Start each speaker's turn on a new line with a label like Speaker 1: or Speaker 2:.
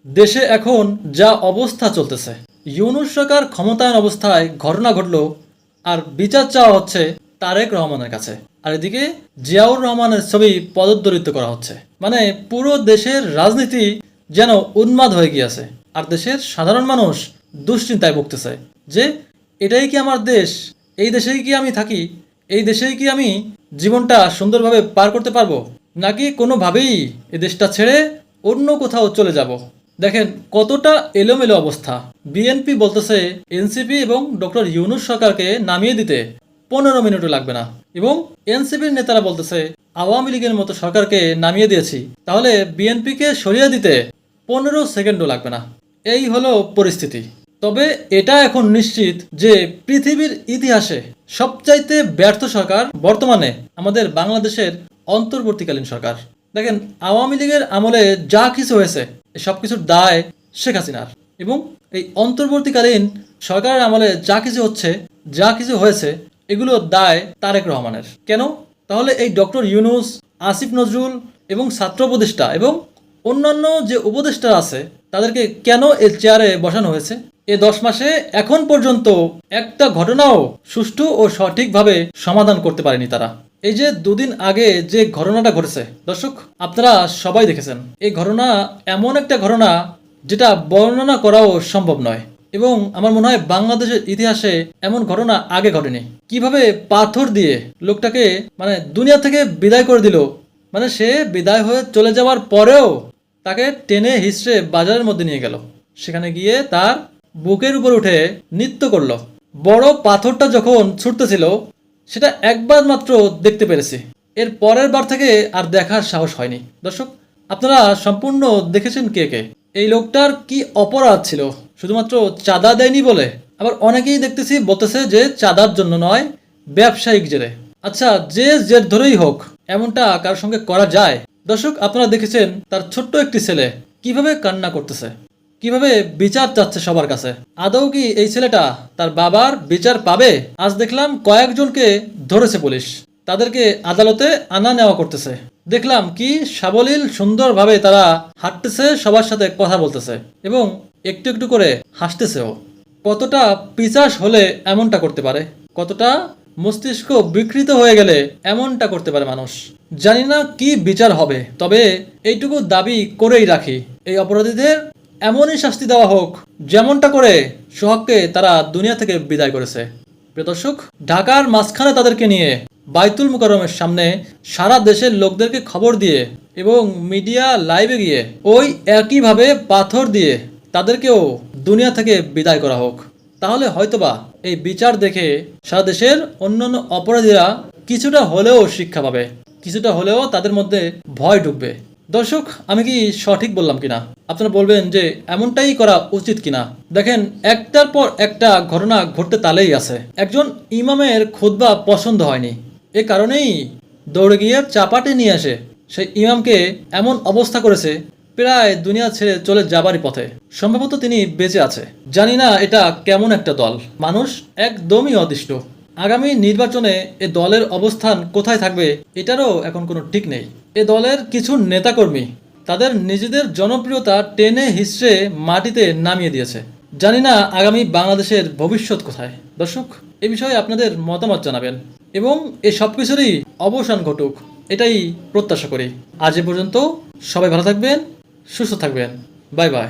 Speaker 1: দেশে এখন যা অবস্থা চলতেছে, ইউনূস সরকার ক্ষমতায়ন অবস্থায় ঘটনা ঘটলো আর বিচার চাওয়া হচ্ছে তারেক রহমানের কাছে। আর এদিকে জিয়াউর রহমানের ছবি পদদলিত করা হচ্ছে। মানে পুরো দেশের রাজনীতি যেন উন্মাদ হয়ে গিয়েছে। আর দেশের সাধারণ মানুষ দুশ্চিন্তায় ভুগতেছে যে এটাই কি আমার দেশ? এই দেশেই কি আমি থাকি? এই দেশেই কি আমি জীবনটা সুন্দরভাবে পার করতে পারবো, নাকি কোনোভাবেই এ দেশটা ছেড়ে অন্য কোথাও চলে যাব? দেখেন কতটা এলোমেলো অবস্থা। বিএনপি বলতেছে এনসিপি এবং ডক্টর ইউনূস সরকারকে নামিয়ে দিতে 15 মিনিটও লাগবে না, এবং এনসিপির নেতারা বলতেছে আওয়ামী লীগের মতো সরকারকে নামিয়ে দিয়েছি, তাহলে বিএনপিকে সরিয়ে দিতে 15 সেকেন্ডও লাগবে না। এই হলো পরিস্থিতি। তবে এটা এখন নিশ্চিত যে পৃথিবীর ইতিহাসে সবচাইতে ব্যর্থ সরকার বর্তমানে আমাদের বাংলাদেশের অন্তর্বর্তীকালীন সরকার। দেখেন আওয়ামী লীগের আমলে যা কিছু হয়েছে সব কিছুর দায় শেখ হাসিনার, এবং এই অন্তর্বর্তীকালীন সরকারের আমলে যা কিছু হচ্ছে, যা কিছু হয়েছে, এগুলোর দায় তারেক রহমানের। কেন? তাহলে এই ডক্টর ইউনূস, আসিফ নজরুল এবং ছাত্র উপদেষ্টা এবং অন্যান্য যে উপদেষ্টা আছে তাদেরকে কেন এই চেয়ারে বসানো হয়েছে? এ 10 মাসে এখন পর্যন্ত একটা ঘটনাও সুষ্ঠু ও সঠিকভাবে সমাধান করতে পারেনি তারা। এই যে দুদিন আগে যে ঘটনাটা ঘটেছে, দর্শক আপনারা সবাই দেখেছেন। এই ঘটনা এমন একটা ঘটনা যেটা বর্ণনা করাও সম্ভব নয়, এবং আমার মনে হয় বাংলাদেশের ইতিহাসে এমন ঘটনা আগে ঘটেনি। কিভাবে পাথর দিয়ে লোকটাকে মানে দুনিয়া থেকে বিদায় করে দিল। মানে সে বিদায় হয়ে চলে যাওয়ার পরেও তাকে টেনে হিস্ট্রে বাজারের মধ্যে নিয়ে গেল, সেখানে গিয়ে তার বুকের উপর উঠে নৃত্য করলো। বড় পাথরটা যখন ছুটতেছিল সেটা একবার মাত্র দেখতে পেরেছি, এর পরের বার থেকে আর দেখার সাহস হয়নি। দর্শক আপনারা সম্পূর্ণ দেখেছেন কে কে? এই লোকটার কি অপরাধ ছিল শুধুমাত্র চাঁদা দেয়নি বলে? আবার অনেকেই দেখতেছি বলতেছে যে চাঁদার জন্য নয়, ব্যবসায়িক জেরে। আচ্ছা, যে জের ধরেই হোক এমনটা কারোর সঙ্গে করা যায়? দর্শক আপনারা দেখেছেন তার ছোট্ট একটি ছেলে কিভাবে কান্না করতেছে, কিভাবে বিচার চাচ্ছে সবার কাছে। আদৌ কি এই ছেলেটা তার বাবার বিচার পাবে? আজ দেখলাম কয়েকজনকে ধরেছে পুলিশ, তাদেরকে আদালতে আনা নেওয়া করতেছে। দেখলাম কি সাবলীল সুন্দরভাবে তারা হাঁটতেছে, সবার সাথে কথা বলতেছে এবং একটু একটু করে হাসতেছেও। কতটা পিচাস হলে এমনটা করতে পারে? কতটা মস্তিষ্ক বিকৃত হয়ে গেলে এমনটা করতে পারে মানুষ? জানি না কি বিচার হবে, তবে এইটুকু দাবি করেই রাখি, এই অপরাধীদের এমনই শাস্তি দেওয়া হোক যেমনটা করে সোহাগকে তারা দুনিয়া থেকে বিদায় করেছে। প্রিয় দর্শক, ঢাকার মাঝখানে তাদেরকে নিয়ে বাইতুল মুকাররমের সামনে সারা দেশের লোকদেরকে খবর দিয়ে এবং মিডিয়া লাইভে গিয়ে ওই একইভাবে পাথর দিয়ে তাদেরকেও দুনিয়া থেকে বিদায় করা হোক। তাহলে হয়তোবা এই বিচার দেখে সারা দেশের অন্যান্য অপরাধীরা কিছুটা হলেও শিক্ষা পাবে, কিছুটা হলেও তাদের মধ্যে ভয় ঢুকবে। দর্শক আমি কি সঠিক বললাম কিনা আপনারা বলবেন যে এমনটাই করা উচিত কিনা। দেখেন একটার পর একটা ঘটনা ঘটতে তালেই আছে। একজন ইমামের খুতবা পছন্দ হয়নি, এ কারণেই দৌড়ে গিয়ে চাপাটি নিয়ে আসে সেই ইমামকে এমন অবস্থা করেছে প্রায় দুনিয়া ছেড়ে চলে যাবারই পথে। সম্ভবত তিনি বেঁচে আছে। জানি না এটা কেমন একটা দল, মানুষ একদমই অদৃষ্ট। আগামী নির্বাচনে এ দলের অবস্থান কোথায় থাকবে এটারও এখন কোনো ঠিক নেই। এ দলের কিছু নেতাকর্মী তাদের নিজেদের জনপ্রিয়তা টেনে হিস্ট্রে মাটিতে নামিয়ে দিয়েছে। জানি না আগামী বাংলাদেশের ভবিষ্যৎ কোথায়। দর্শক এ বিষয়ে আপনাদের মতামত জানাবেন এবং এ সব কিছুরই অবসান ঘটুক এটাই প্রত্যাশা করি। আজ এ পর্যন্ত, সবাই ভালো থাকবেন, সুস্থ থাকবেন। Bye bye.